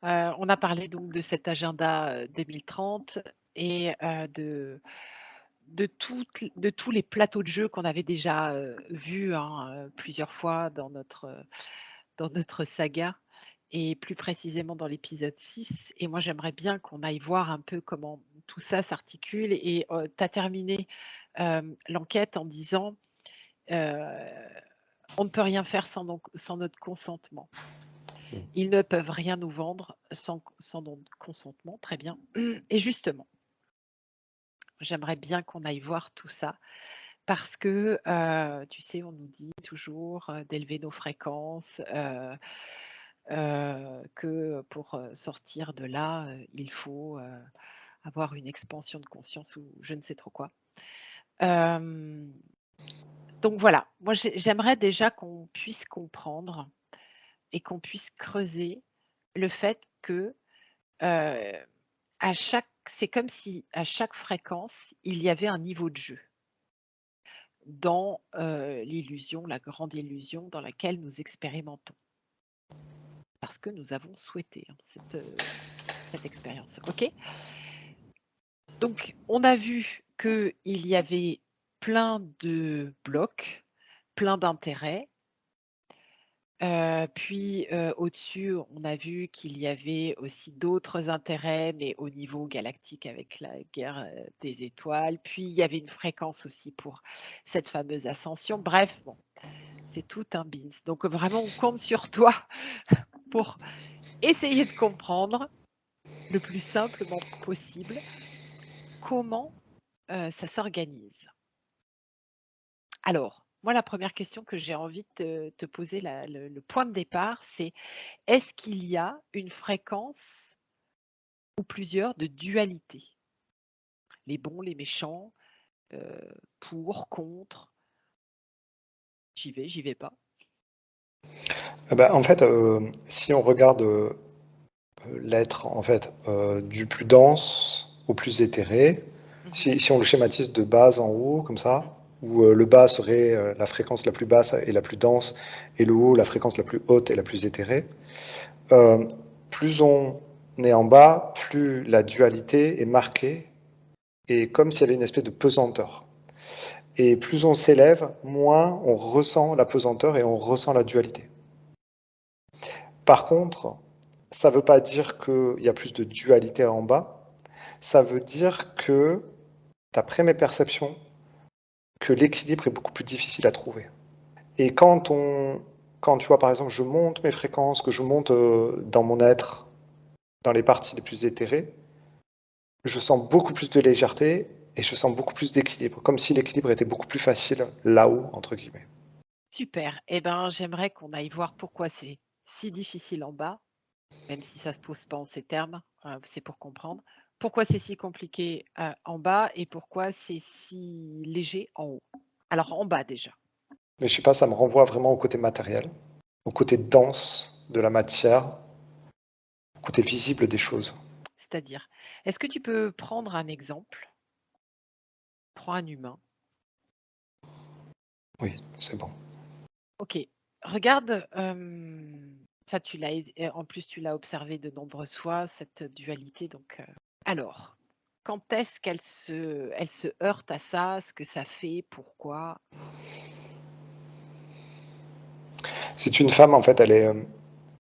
On a parlé donc de cet agenda 2030 et de tous les plateaux de jeux qu'on avait déjà vus hein, plusieurs fois dans notre saga et plus précisément dans l'épisode 6. Et moi, j'aimerais bien qu'on aille voir un peu comment tout ça s'articule. Et tu as terminé l'enquête en disant on ne peut rien faire sans notre consentement. Ils ne peuvent rien nous vendre sans notre consentement. Très bien. Et justement, j'aimerais bien qu'on aille voir tout ça parce que, tu sais, on nous dit toujours d'élever nos fréquences, que pour sortir de là, il faut avoir une expansion de conscience ou je ne sais trop quoi. Donc voilà, moi j'aimerais déjà qu'on puisse comprendre et qu'on puisse creuser le fait que c'est comme si à chaque fréquence, il y avait un niveau de jeu dans l'illusion, la grande illusion dans laquelle nous expérimentons. Parce que nous avons souhaité cette expérience. OK ? Donc, on a vu qu'il y avait plein de blocs, plein d'intérêts. Puis au-dessus, on a vu qu'il y avait aussi d'autres intérêts, mais au niveau galactique avec la guerre des étoiles. Puis il y avait une fréquence aussi pour cette fameuse ascension. Bref, bon, c'est tout un beans. Donc vraiment, on compte sur toi pour essayer de comprendre le plus simplement possible comment ça s'organise. Alors, moi, la première question que j'ai envie de te poser, le point de départ, c'est est-ce qu'il y a une fréquence ou plusieurs de dualité? Les bons, les méchants, pour, contre, j'y vais pas. En fait, si on regarde l'être en fait, du plus dense au plus éthéré, si on le schématise de bas en haut, comme ça, où le bas serait la fréquence la plus basse et la plus dense, et le haut, la fréquence la plus haute et la plus éthérée, plus on est en bas, plus la dualité est marquée, et comme s'il y avait une espèce de pesanteur. Et plus on s'élève, moins on ressent la pesanteur et on ressent la dualité. Par contre, ça ne veut pas dire qu'il y a plus de dualité en bas, ça veut dire que, d'après mes perceptions, que l'équilibre est beaucoup plus difficile à trouver. Et quand tu vois par exemple, je monte mes fréquences, que je monte dans mon être, dans les parties les plus éthérées, je sens beaucoup plus de légèreté et je sens beaucoup plus d'équilibre, comme si l'équilibre était beaucoup plus facile là-haut, entre guillemets. Super. Eh ben, j'aimerais qu'on aille voir pourquoi c'est si difficile en bas, même si ça se pose pas en ces termes, c'est pour comprendre. Pourquoi c'est si compliqué en bas et pourquoi c'est si léger en haut. Alors en bas déjà. Mais je sais pas, ça me renvoie vraiment au côté matériel, au côté dense de la matière, au côté visible des choses. C'est-à-dire, est-ce que tu peux prendre un exemple? Prends un humain. Oui, c'est bon. OK. Regarde, ça en plus tu l'as observé de nombreuses fois, cette dualité donc, alors, quand est-ce elle se heurte à ça? Ce que ça fait? Pourquoi? C'est une femme, en fait, elle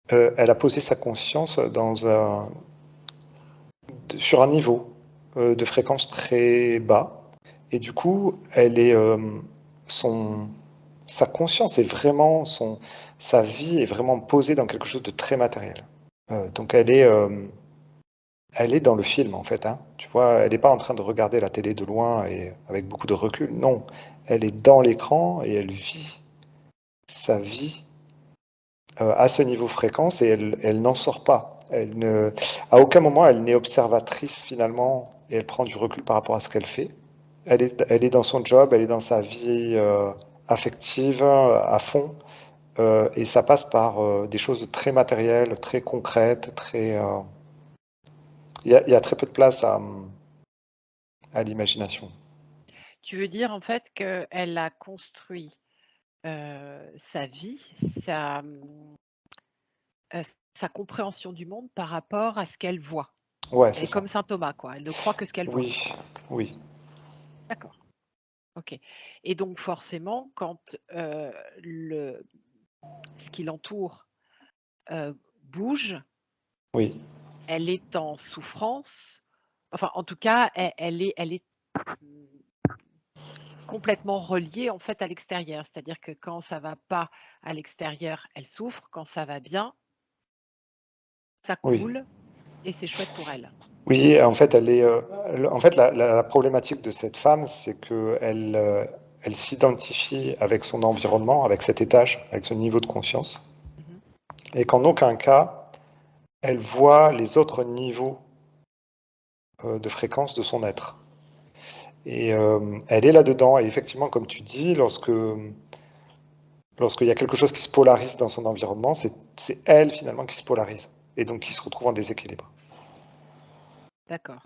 a posé sa conscience sur un niveau de fréquence très bas. Et du coup, sa conscience est vraiment, sa vie est vraiment posée dans quelque chose de très matériel. Donc elle est dans le film en fait. Hein. Tu vois, elle n'est pas en train de regarder la télé de loin et avec beaucoup de recul. Non, elle est dans l'écran et elle vit sa vie à ce niveau fréquence et elle n'en sort pas. À aucun moment elle n'est observatrice finalement et elle prend du recul par rapport à ce qu'elle fait. Elle est dans son job, elle est dans sa vie affective à fond et ça passe par des choses très matérielles, très concrètes, il y a très peu de place à l'imagination. Tu veux dire en fait qu'elle a construit, sa vie, sa compréhension du monde par rapport à ce qu'elle voit. Ouais, Elle c'est est ça. comme saint Thomas, quoi. Elle ne croit que ce qu'elle voit. Oui, oui, D'accord. OK. Et donc forcément, quand, ce qui l'entoure, bouge, oui, elle est en souffrance. Enfin, en tout cas, elle est, mmh, complètement reliée, en fait, à l'extérieur. C'est-à-dire que quand ça va pas à l'extérieur, elle souffre. Quand ça va bien, ça oui. coule et c'est chouette pour elle. Oui, en fait, en fait, la problématique de cette femme, c'est qu'elle elle s'identifie avec son environnement, avec cet étage, avec ce niveau de conscience, Mmh. et qu'en aucun cas, elle voit les autres niveaux de fréquence de son être. Et elle est là-dedans, et effectivement, comme tu dis, lorsqu'il y a quelque chose qui se polarise dans son environnement, c'est elle finalement qui se polarise, et donc qui se retrouve en déséquilibre. D'accord.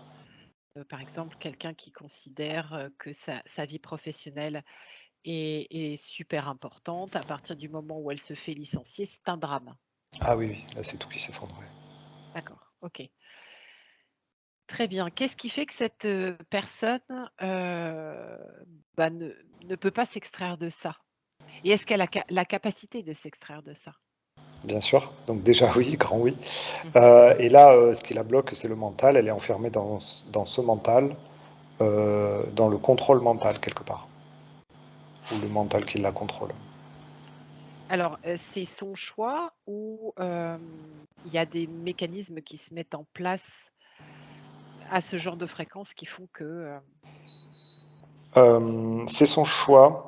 Par exemple, quelqu'un qui considère, que sa vie professionnelle est super importante, à partir du moment où elle se fait licencier, c'est un drame. Ah oui, oui, là c'est tout qui s'effondre. Ouais. D'accord, OK. Très bien. Qu'est-ce qui fait que cette, personne, bah, ne peut pas s'extraire de ça? Et est-ce qu'elle a la capacité de s'extraire de ça? Bien sûr, donc déjà oui, grand oui. Mmh. Et là, ce qui la bloque, c'est le mental. Elle est enfermée dans ce mental, dans le contrôle mental quelque part, ou le mental qui la contrôle. Alors, c'est son choix ou, il y a des mécanismes qui se mettent en place à ce genre de fréquence qui font que, C'est son choix.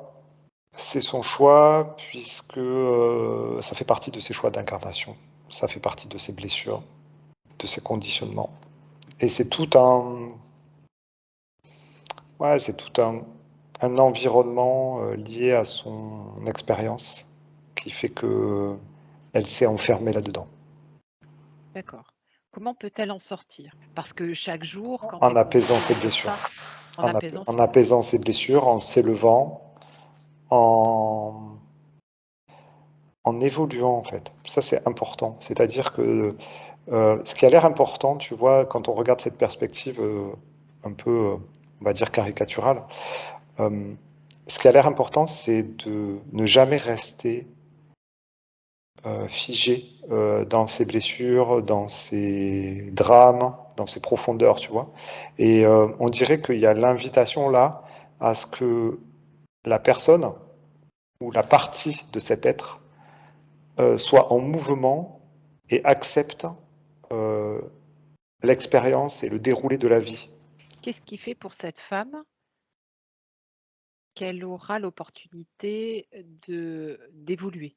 C'est son choix puisque ça fait partie de ses choix d'incarnation. Ça fait partie de ses blessures, de ses conditionnements. Et c'est tout un, ouais, c'est tout un environnement lié à son expérience qui fait que elle s'est enfermée là-dedans. d'accord. Comment peut-elle en sortir? Parce que chaque jour, quand En elle apaisant ses considère blessures, ça, en apaisant en ses apaisant ses blessures, en s'élevant, en, en évoluant en fait. Ça c'est important. C'est-à-dire que ce qui a l'air important, tu vois, quand on regarde cette perspective un peu, on va dire caricaturale, euh, ce qui a l'air important, c'est de ne jamais rester figé dans ses blessures, dans ses drames, dans ses profondeurs, tu vois. Et on dirait qu'il y a l'invitation là à ce que la personne ou la partie de cet être soit en mouvement et accepte euh, l'expérience et le déroulé de la vie. qu'est-ce qui fait pour cette femme qu'elle aura l'opportunité d'évoluer?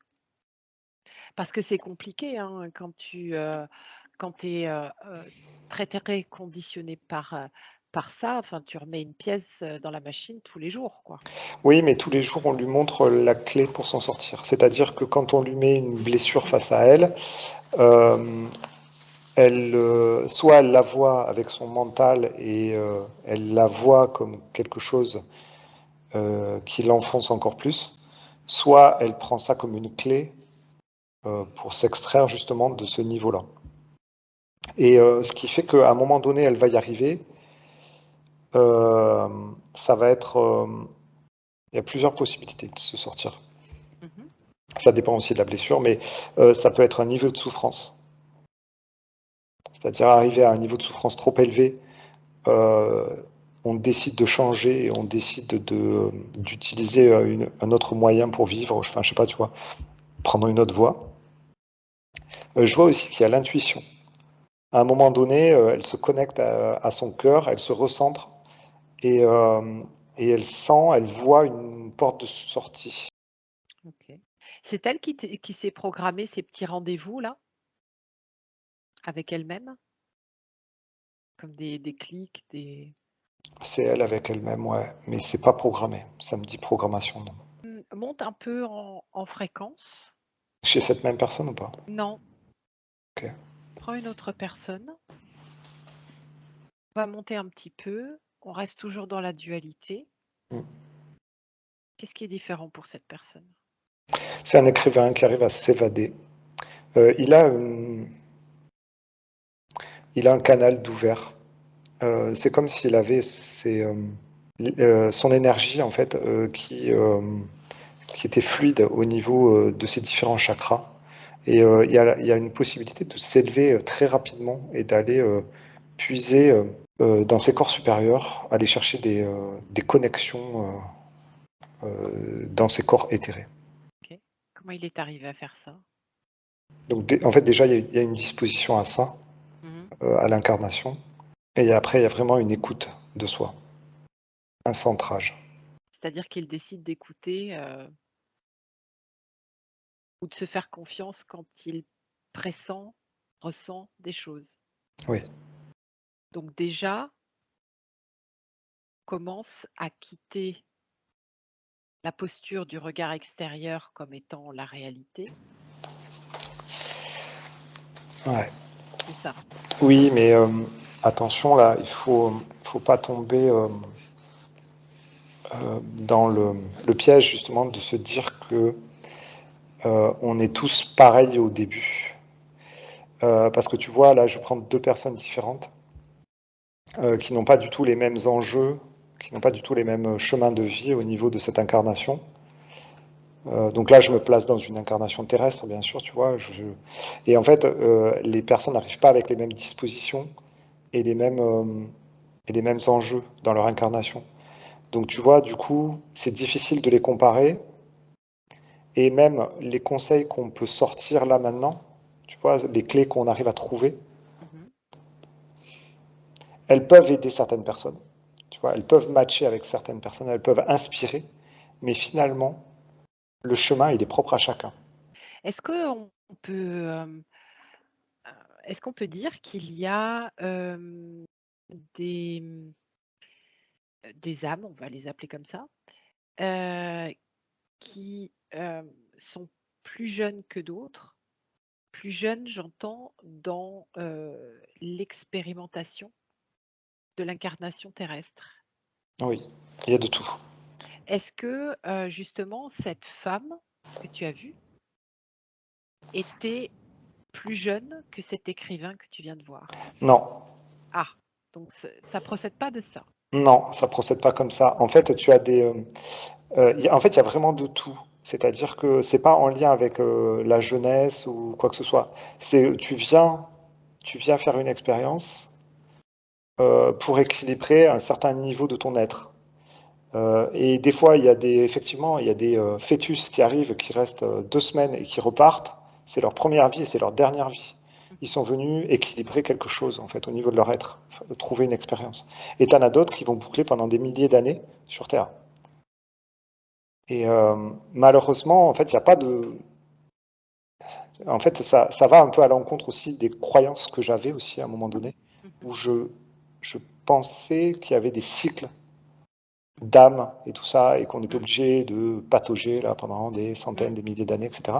Parce que c'est compliqué, hein, quand tu es, très conditionné par ça, enfin, tu remets une pièce, dans la machine tous les jours, quoi. Oui, mais tous les jours, on lui montre la clé pour s'en sortir. C'est-à-dire que quand on lui met une blessure face à elle, euh, soit elle la voit avec son mental et elle la voit comme quelque chose qui l'enfonce encore plus, soit elle prend ça comme une clé pour s'extraire justement de ce niveau-là. Et ce qui fait qu'à un moment donné, elle va y arriver. Euh, ça va être. Il y a plusieurs possibilités de se sortir. Mmh. Ça dépend aussi de la blessure, mais ça peut être un niveau de souffrance. C'est-à-dire arriver à un niveau de souffrance trop élevé, euh, on décide de changer et on décide d'utiliser un autre moyen pour vivre. Enfin, je sais pas, tu vois, prendre une autre voie. Je vois aussi qu'il y a l'intuition. À un moment donné, elle se connecte à son cœur, elle se recentre et, euh, et elle sent, elle voit une porte de sortie. OK. C'est elle qui s'est programmé ces petits rendez-vous là, avec elle-même? Comme des clics, des C'est elle avec elle-même, ouais, mais c'est pas programmé. Ça me dit programmation, non. monte un peu en fréquence. Chez cette même personne ou pas? Non, Ok. prends une autre personne, on va monter un petit peu, on reste toujours dans la dualité. Mm. Qu'est-ce qui est différent pour cette personne? C'est un écrivain qui arrive à s'évader Il a, il a un canal d'ouvert. C'est comme s'il avait son énergie en fait qui était fluide au niveau de ses différents chakras. Et il y a une possibilité de s'élever très rapidement et d'aller puiser dans ses corps supérieurs, aller chercher des connexions dans ses corps éthérés. Ok. Comment il est arrivé à faire ça? Donc en fait déjà il y a une disposition à ça, Mhm. à l'incarnation. Et après il y a vraiment une écoute de soi, un centrage. C'est-à-dire qu'il décide d'écouter ou de se faire confiance quand il pressent, ressent des choses. Oui. Donc déjà, commence à quitter la posture du regard extérieur comme étant la réalité. Ouais. C'est ça. Oui, mais attention là, il faut pas tomber dans le piège justement de se dire que on est tous pareils au début. Parce que tu vois, là, je prends deux personnes différentes qui n'ont pas du tout les mêmes enjeux, qui n'ont pas du tout les mêmes chemins de vie au niveau de cette incarnation. Donc là, je me place dans une incarnation terrestre, bien sûr, tu vois. Et en fait, les personnes n'arrivent pas avec les mêmes dispositions et les mêmes enjeux dans leur incarnation. Donc tu vois, du coup, c'est difficile de les comparer. Et même les conseils qu'on peut sortir là maintenant, tu vois, les clés qu'on arrive à trouver, Mhm. elles peuvent aider certaines personnes. Tu vois, elles peuvent matcher avec certaines personnes, elles peuvent inspirer, mais finalement, le chemin, il est propre à chacun. Est-ce qu'on peut, est-ce qu'on peut dire qu'il y a des, des âmes, on va les appeler comme ça, qui sont plus jeunes que d'autres? Plus jeunes, j'entends, dans l'expérimentation de l'incarnation terrestre. Oui, il y a de tout. Est-ce que justement cette femme que tu as vue était plus jeune que cet écrivain que tu viens de voir? Non, Ah, donc ça procède pas de ça. non, ça procède pas comme ça. En fait, tu as en fait, il y a vraiment de tout. C'est-à-dire que c'est pas en lien avec la jeunesse ou quoi que ce soit. C'est tu viens faire une expérience pour équilibrer un certain niveau de ton être. Et des fois, effectivement, il y a des fœtus qui arrivent, qui restent 2 semaines et qui repartent. C'est leur première vie et c'est leur dernière vie. Ils sont venus équilibrer quelque chose, en fait, au niveau de leur être, trouver une expérience. Et tu en as d'autres qui vont boucler pendant des milliers d'années sur Terre. Et malheureusement, en fait, il n'y a pas de. En fait, ça va un peu à l'encontre aussi des croyances que j'avais aussi à un moment donné, Mhm, où je pensais qu'il y avait des cycles d'âme et tout ça, et qu'on est mhm, obligé de patauger là pendant des centaines, mhm, des milliers d'années, etc.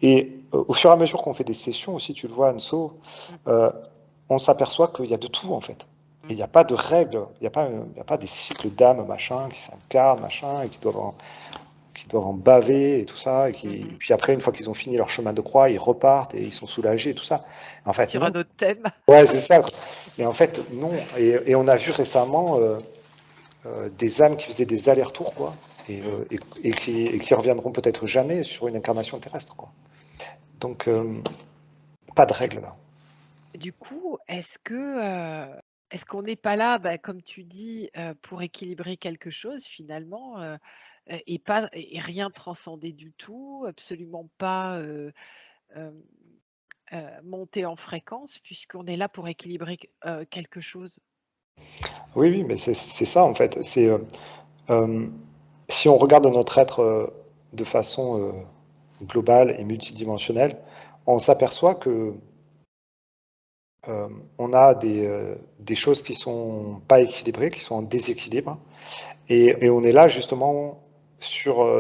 Et au fur et à mesure qu'on fait des sessions aussi, tu le vois, Anso, mhm, euh, on s'aperçoit qu'il y a de tout en fait. Et il n'y a mhm, pas de règles, il y a pas des cycles d'âme, machin, qui s'incarnent, machin, et qui doivent en baver et tout ça. Et mhm. puis après, une fois qu'ils ont fini leur chemin de croix, ils repartent et ils sont soulagés et tout ça. En fait, Sur un non. autre thème. Ouais, c'est ça. Et en fait, non. Et on a vu récemment des âmes qui faisaient des allers-retours, quoi, Mm. et qui reviendront peut-être jamais sur une incarnation terrestre, quoi. Donc, pas de règles là. Du coup, est-ce qu'on n'est pas là, bah, comme tu dis, pour équilibrer quelque chose finalement, et rien transcender du tout, absolument pas hem, monter en fréquence, puisqu'on est là pour équilibrer quelque chose? Oui, oui, mais c'est ça en fait. Euh, si on regarde notre être de façon globale et multidimensionnelle, on s'aperçoit que on a des choses qui sont pas équilibrées, qui sont en déséquilibre, et on est là justement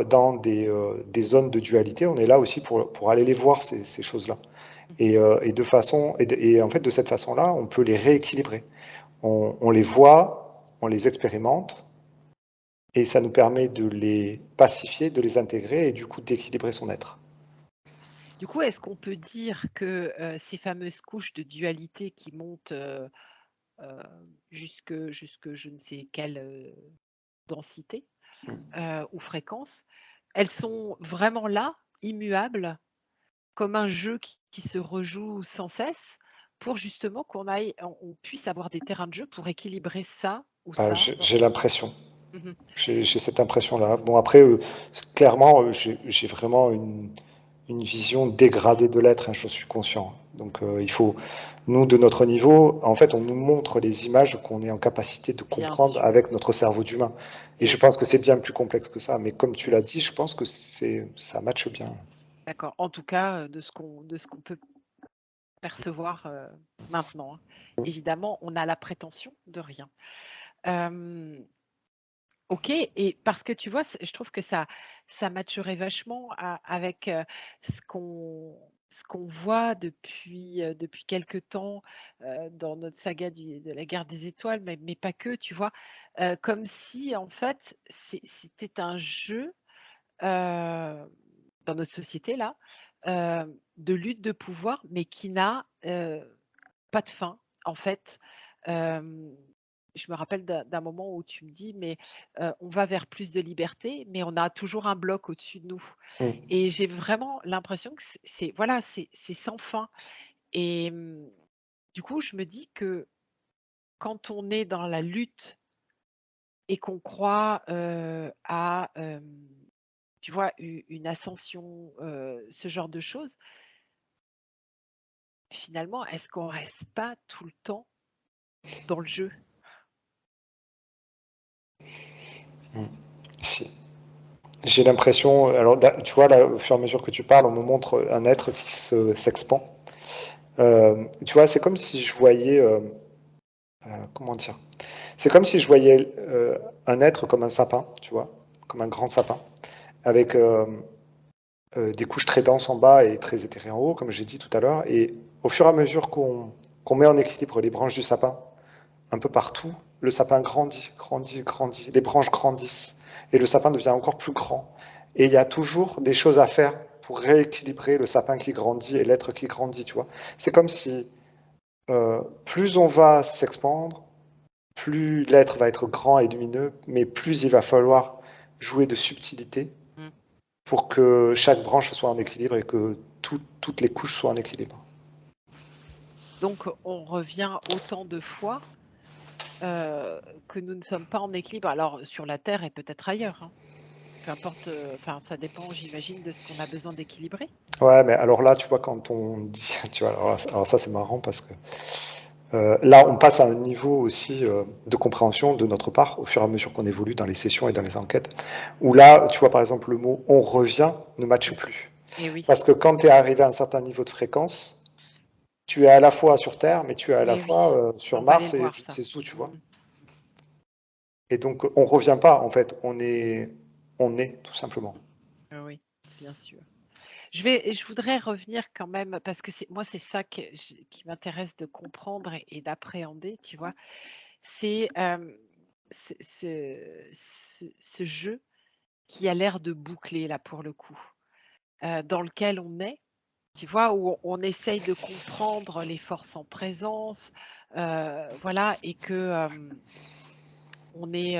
dans des zones de dualité. On est là aussi pour aller les voir ces choses-là. Mmh. Et en fait, de cette façon-là, on peut les rééquilibrer. On les voit, on les expérimente, et ça nous permet de les pacifier, de les intégrer, et du coup d'équilibrer son être. Du coup, est-ce qu'on peut dire que ces fameuses couches de dualité qui montent euh, jusque je ne sais quelle densité ou fréquence, elles sont vraiment là, immuables, comme un jeu qui se rejoue sans cesse, pour justement on puisse avoir des terrains de jeu pour équilibrer ça ou Ah, ça j'ai l'impression. Mhm. J'ai cette impression-là. Bon, après, clairement, j'ai vraiment une vision dégradée de l'être, hein, je suis conscient. Donc, il faut, nous, de notre niveau, en fait, on nous montre les images qu'on est en capacité de Bien comprendre sûr. avec notre cerveau d'humain. Et je Et pense que c'est bien plus complexe que ça. Mais comme tu bien l'as sûr. dit, je pense que ça matche bien. D'accord. En tout cas, de ce qu'on peut percevoir maintenant, hein. Évidemment, on a la prétention de rien. Ok, et parce que tu vois, je trouve que ça matcherait vachement avec ce qu'on voit depuis quelque temps dans notre saga de la guerre des étoiles, mais pas que, tu vois, comme si en fait c'était un jeu dans notre société là, de lutte de pouvoir, mais qui n'a pas de fin, en fait. Je me rappelle d'un moment où tu me dis: «Mais, on va vers plus de liberté, mais on a toujours un bloc au-dessus de nous» Mm. et j'ai vraiment l'impression que voilà, c'est sans fin et du coup, je me dis que quand on est dans la lutte et qu'on croit, à, tu vois, une ascension, ce genre de choses, finalement, est-ce qu'on reste pas tout le temps dans le jeu? Mm. Si. J'ai l'impression, alors tu vois, là, au fur et à mesure que tu parles, on me montre un être qui s'expand. Tu vois, c'est comme si je voyais, comment dire, c'est comme si je voyais un être comme un sapin, tu vois, comme un grand sapin, avec des couches très denses en bas et très éthérées en haut, comme j'ai dit tout à l'heure. Et au fur et à mesure qu'on met en équilibre les branches du sapin, un peu partout, le sapin grandit, grandit, grandit, les branches grandissent, et le sapin devient encore plus grand. Et il y a toujours des choses à faire pour rééquilibrer le sapin qui grandit et l'être qui grandit, tu vois. C'est comme si plus on va s'expandre, plus l'être va être grand et lumineux, mais plus il va falloir jouer de subtilité Mmh. pour que chaque branche soit en équilibre et que toutes les couches soient en équilibre. Donc on revient autant de fois, que nous ne sommes pas en équilibre. Alors sur la terre et peut-être ailleurs, hein. Peu importe, enfin ça dépend j'imagine de ce qu'on a besoin d'équilibrer? Ouais, mais alors là, tu vois, quand on dit, tu vois, alors ça c'est marrant parce que là, on passe à un niveau aussi de compréhension de notre part au fur et à mesure qu'on évolue dans les sessions et dans les enquêtes, où là, tu vois, par exemple, le mot on revient ne matche plus. Eh oui, Parce que quand tu es arrivé à un certain niveau de fréquence, tu es à la fois sur Terre, mais tu es à la eh oui, fois sur on va aller Mars le et voir je ne ça. sais où, tu vois. Mmh. Et donc, on revient pas, en fait, on est, tout simplement. Oui, bien sûr. Je voudrais revenir quand même parce que c'est ça qui m'intéresse de comprendre et d'appréhender, tu vois? C'est, ce jeu qui a l'air de boucler là pour le coup, dans lequel on est. Tu vois? Où on essaye de comprendre les forces en présence, voilà et que, on est,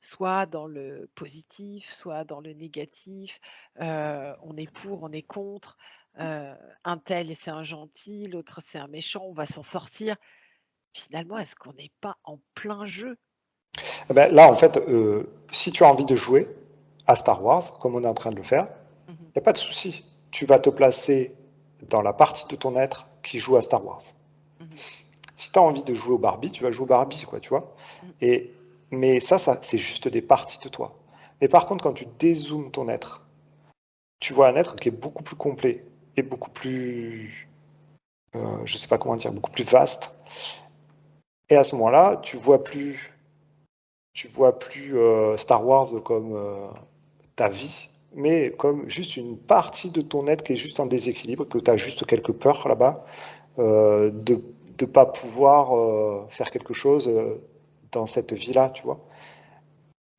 soit dans le positif, soit dans le négatif, on est pour, on est contre, un tel c'est un gentil, l'autre c'est un méchant, on va s'en sortir. Finalement, est-ce qu'on n'est pas en plein jeu? Eh ben, là, en fait, si tu as envie de jouer à Star Wars, comme on est en train de le faire, Mmh. il n'y a pas de souci. Tu vas te placer dans la partie de ton être qui joue à Star Wars. Mmh. Si tu as envie de jouer au Barbie, tu vas jouer au Barbie, quoi, tu vois. Mmh. Et, mais ça c'est juste des parties de toi. Mais par contre, quand tu dézoomes ton être, tu vois un être qui est beaucoup plus complet et beaucoup plus, je sais pas comment dire, beaucoup plus vaste. Et à ce moment-là, tu vois plus Star Wars comme ta vie, mais comme juste une partie de ton être qui est juste en déséquilibre, que tu as juste quelques peurs là-bas, de ne pas pouvoir faire quelque chose dans cette vie-là, tu vois.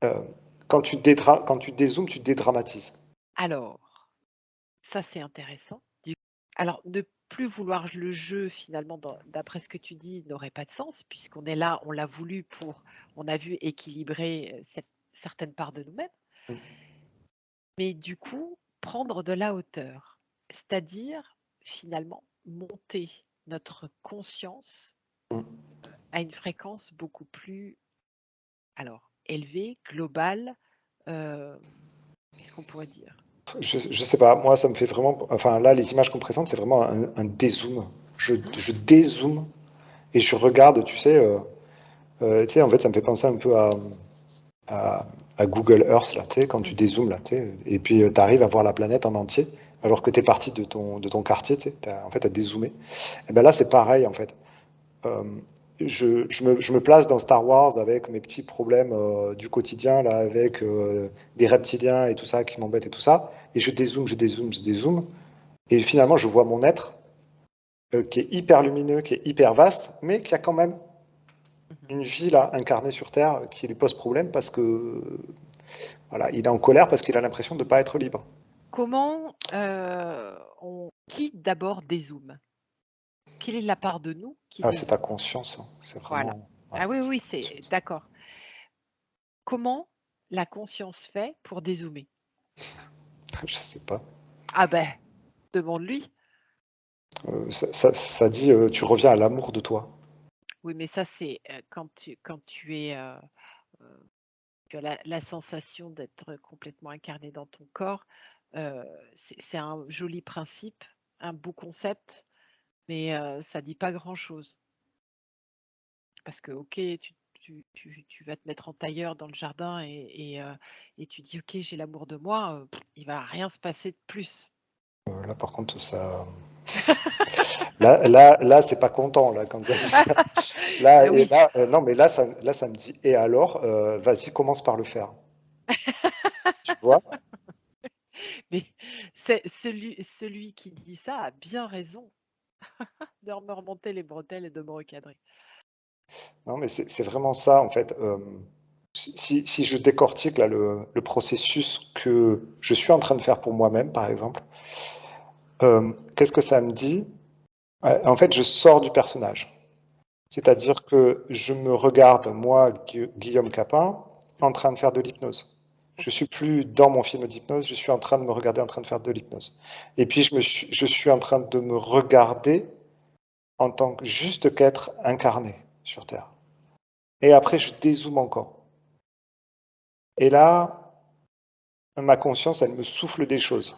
Euh, quand tu dézoomes, tu dédramatises. Alors, ça c'est intéressant. Alors, ne plus vouloir le jeu, finalement, d'après ce que tu dis, n'aurait pas de sens, puisqu'on est là, on l'a voulu on a vu équilibrer cette certaine part de nous-mêmes. Mm. Mais du coup, prendre de la hauteur, c'est-à-dire, finalement, monter notre conscience Mm. à une fréquence beaucoup plus, alors, élevée, globale, qu'est-ce qu'on pourrait dire? Je sais pas, moi ça me fait vraiment. Enfin là, les images qu'on présente, c'est vraiment un dézoom. Je dézoome et je regarde, tu sais, en fait, ça me fait penser un peu à, à Google Earth, là, tu sais, quand tu dézoomes, là, tu sais, et puis tu arrives à voir la planète en entier, alors que tu es parti de ton quartier, tu sais, en fait, à dézoomer. Et ben là, c'est pareil, en fait. Euh, je me place dans Star Wars avec mes petits problèmes du quotidien, là, avec des reptiliens et tout ça qui m'embêtent et tout ça, et je dézoome, je dézoome, je dézoome, et finalement, je vois mon être qui est hyper lumineux, qui est hyper vaste, mais qui a quand même une vie là incarnée sur Terre qui lui pose problème parce que voilà, il est en colère parce qu'il a l'impression de ne pas être libre. Comment qui d'abord dézoome? Quelle est la part de nous qui Ah, c'est ta dézoome? conscience, hein. C'est Voilà. vraiment. Ouais, Ah oui, c'est oui, ta c'est conscience. d'accord. Comment la conscience fait pour dézoomer? Je sais pas. Ah ben, demande-lui. Ça dit, tu reviens à l'amour de toi. Oui, mais ça, c'est quand tu es, tu as la sensation d'être complètement incarné dans ton corps. C'est un joli principe, un beau concept, mais ça dit pas grand-chose. Parce que, OK, tu vas te mettre en tailleur dans le jardin et tu dis: «OK, j'ai l'amour de moi», il va rien se passer de plus. Là, par contre, ça. Là, c'est pas content là quand ça dit ça. Bah oui, Non, mais là, ça me dit. Et alors, vas-y, commence par le faire. Tu vois? mais c'est celui qui dit ça a bien raison de me remonter les bretelles et de me recadrer. Non, mais c'est vraiment ça, en fait. Si je décortique là, le processus que je suis en train de faire pour moi-même, par exemple, qu'est-ce que ça me dit? Ouais, en fait, je sors du personnage. C'est-à-dire que je me regarde, moi, Guillaume Capin, en train de faire de l'hypnose. Je OK. suis plus dans mon film d'hypnose, je suis en train de me regarder en train de faire de l'hypnose. Et puis, je suis en train de me regarder en tant que juste qu'être incarné sur Terre. Et après, je dézoome encore. Et là, ma conscience, elle me souffle des choses.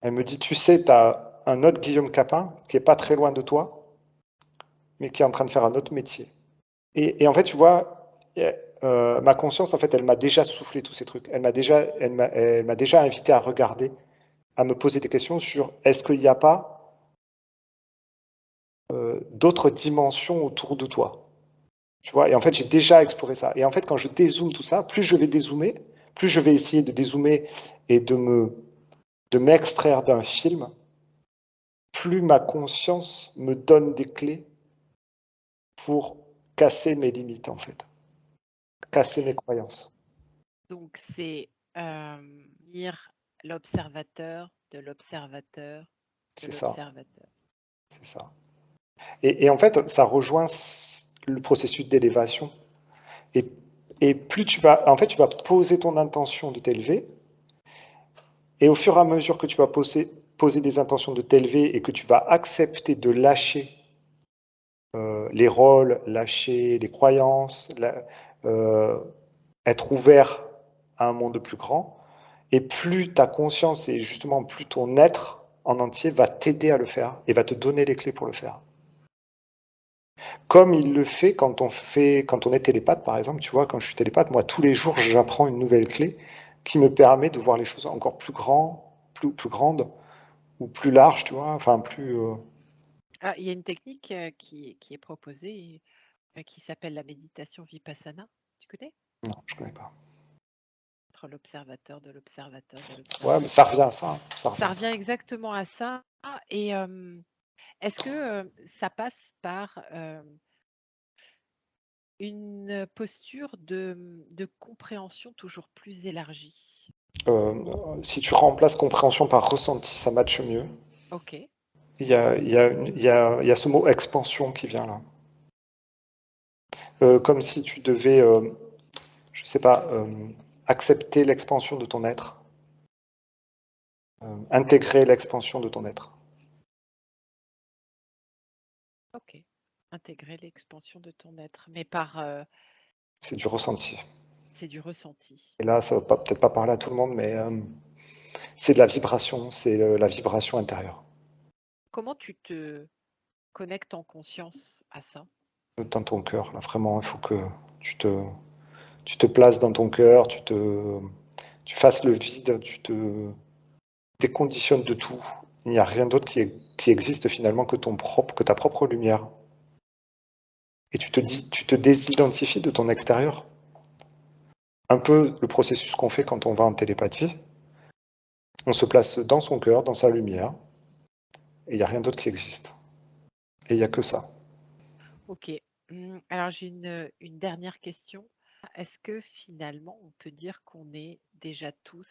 Elle me dit, tu sais, tu as un autre Guillaume Capin qui est pas très loin de toi, mais qui est en train de faire un autre métier. Et en fait, tu vois, ma conscience, en fait, elle m'a déjà soufflé tous ces trucs. Elle m'a déjà invité à regarder, à me poser des questions sur est-ce qu'il n'y a pas d'autres dimensions autour de toi. Tu vois, et en fait, j'ai déjà exploré ça. Et en fait, quand je dézoome tout ça, plus je vais dézoomer, plus je vais essayer de dézoomer et de m'extraire d'un film, plus ma conscience me donne des clés pour casser mes limites, en fait, casser mes croyances. Donc c'est, lire l'observateur de l'observateur de C'est ça, l'observateur. c'est ça. Et en fait, ça rejoint le processus d'élévation. Et, et plus en fait, tu vas poser ton intention de t'élever, et au fur et à mesure que tu vas poser des intentions de t'élever et que tu vas accepter de lâcher les rôles, lâcher les croyances, euh, être ouvert à un monde plus grand, et plus ta conscience et justement plus ton être en entier va t'aider à le faire et va te donner les clés pour le faire. Comme il le fait quand on est télépathe, par exemple, tu vois, quand je suis télépathe, moi, tous les jours, j'apprends une nouvelle clé qui me permet de voir les choses encore plus grandes ou plus larges, tu vois, enfin, plus. Ah, il y a une technique, qui est proposée, qui s'appelle la méditation vipassana. Tu connais? Non, je connais pas. Entre l'observateur de l'observateur de Ouais, mais ça l'observateur. revient à ça, hein, ça revient Ça à ça. revient exactement à ça et est-ce que, ça passe par, une posture de compréhension toujours plus élargie? Si tu remplaces compréhension par ressenti, ça matche mieux. Ok. Il y a ce mot expansion qui vient là. Comme si tu devais, je sais pas, accepter l'expansion de ton être, intégrer l'expansion de ton être. Ok. Intégrer l'expansion de ton être, mais C'est du ressenti. c'est du ressenti. Et là, ça va peut-être pas parler à tout le monde, mais c'est de la vibration, c'est la vibration intérieure. Comment tu te connectes en conscience à ça? Dans ton cœur, là, vraiment, il faut que tu te, tu te places dans ton cœur, tu fasses le vide, tu te déconditionnes de tout. Il n'y a rien d'autre qui existe finalement que ta propre lumière. Et tu te désidentifies de ton extérieur. Un peu le processus qu'on fait quand on va en télépathie. On se place dans son cœur, dans sa lumière, et il n'y a rien d'autre qui existe. Et il n'y a que ça. Ok. Alors j'ai une dernière question. Est-ce que finalement on peut dire qu'on est déjà tous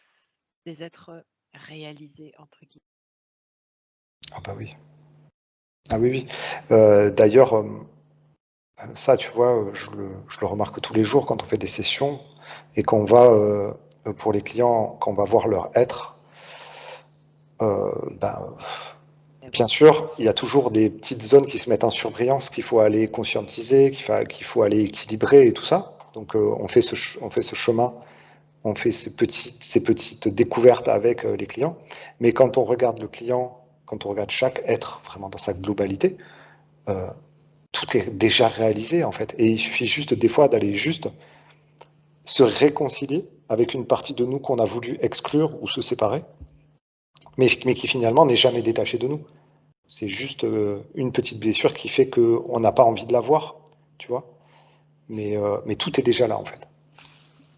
des êtres réalisés, entre guillemets? Ah bah oui. Ah oui, oui. D'ailleurs, ça, tu vois, je le remarque tous les jours quand on fait des sessions et qu'on va, pour les clients, quand on va voir leur être, ben, Eh bien oui. sûr, il y a toujours des petites zones qui se mettent en surbrillance qu'il faut aller conscientiser, qu'il faut aller équilibrer et tout ça. Donc, on fait ce chemin, on fait ces petites découvertes avec les clients. Mais quand on regarde le client, quand on regarde chaque être vraiment dans sa globalité, euh, tout est déjà réalisé en fait. Et il suffit juste des fois d'aller juste se réconcilier avec une partie de nous qu'on a voulu exclure ou se séparer, mais qui finalement n'est jamais détachée de nous. C'est juste une petite blessure qui fait qu'on n'a pas envie de la voir, tu vois. Mais tout est déjà là en fait.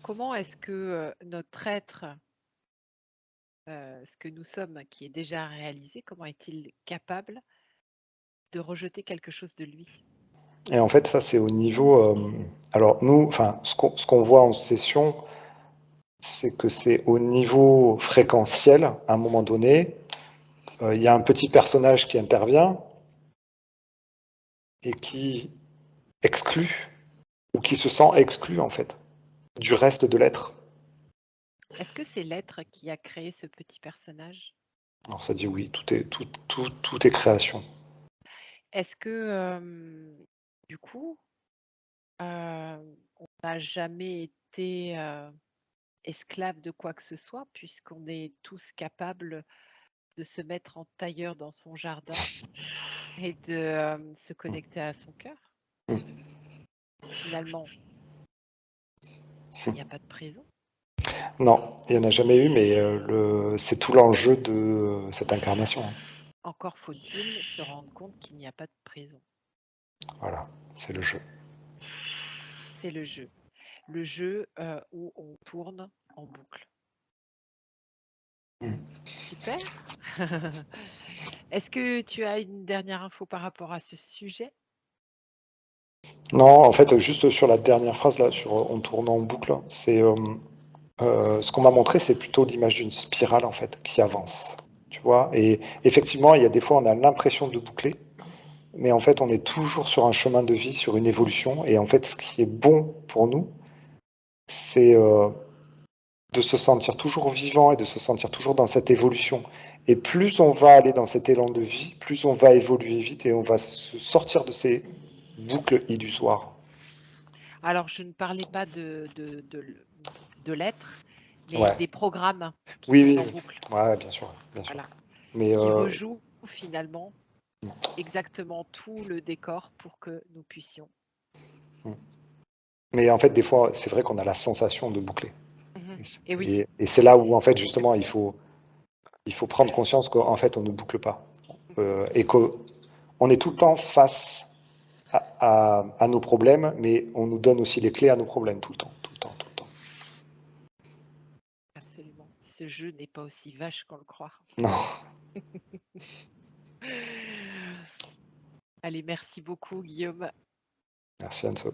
Comment est-ce que notre être, ce que nous sommes, qui est déjà réalisé, comment est-il capable de rejeter quelque chose de lui? Et en fait, ça c'est au niveau. Alors nous, enfin, ce qu'on voit en session, c'est que c'est au niveau fréquentiel. À un moment donné, il y a un petit personnage qui intervient et qui exclut ou qui se sent exclu en fait du reste de l'être. Est-ce que c'est l'être qui a créé ce petit personnage? Alors ça dit oui, tout est création. Est-ce que du coup, on n'a jamais été esclave de quoi que ce soit, puisqu'on est tous capables de se mettre en tailleur dans son jardin et de se connecter à son cœur? Finalement, il n'y a pas de prison. Non, il n'y en a jamais eu, mais c'est tout l'enjeu de cette incarnation, hein. Encore faut-il se rendre compte qu'il n'y a pas de prison. Voilà, c'est le jeu. C'est le jeu où on tourne en boucle. Mm. Super. Est-ce que tu as une dernière info par rapport à ce sujet? Non, en fait, juste sur la dernière phrase, là, sur en tournant en boucle, c'est ce qu'on m'a montré, c'est plutôt l'image d'une spirale, en fait, qui avance. Tu vois? Et effectivement, il y a des fois, on a l'impression de boucler, mais en fait, on est toujours sur un chemin de vie, sur une évolution. Et en fait, ce qui est bon pour nous, c'est de se sentir toujours vivant et de se sentir toujours dans cette évolution. Et plus on va aller dans cet élan de vie, plus on va évoluer vite et on va se sortir de ces boucles illusoires. Alors, je ne parlais pas de l'être, mais Ouais, des programmes qui oui, tournent oui, en oui. boucle, Ouais, bien sûr, bien sûr. voilà, Mais, qui rejouent finalement mm, exactement tout le décor pour que nous puissions. mm. Mais en fait, des fois, c'est vrai qu'on a la sensation de boucler. Mhm. Et oui, Et c'est là où, en fait, justement, il faut prendre conscience qu'en fait, on ne boucle pas. Et qu'on est tout le temps face à nos problèmes, mais on nous donne aussi les clés à nos problèmes tout le temps, tout le temps, tout le temps. absolument. Ce jeu n'est pas aussi vache qu'on le croit. Non, Allez, merci beaucoup, Guillaume. merci Anso.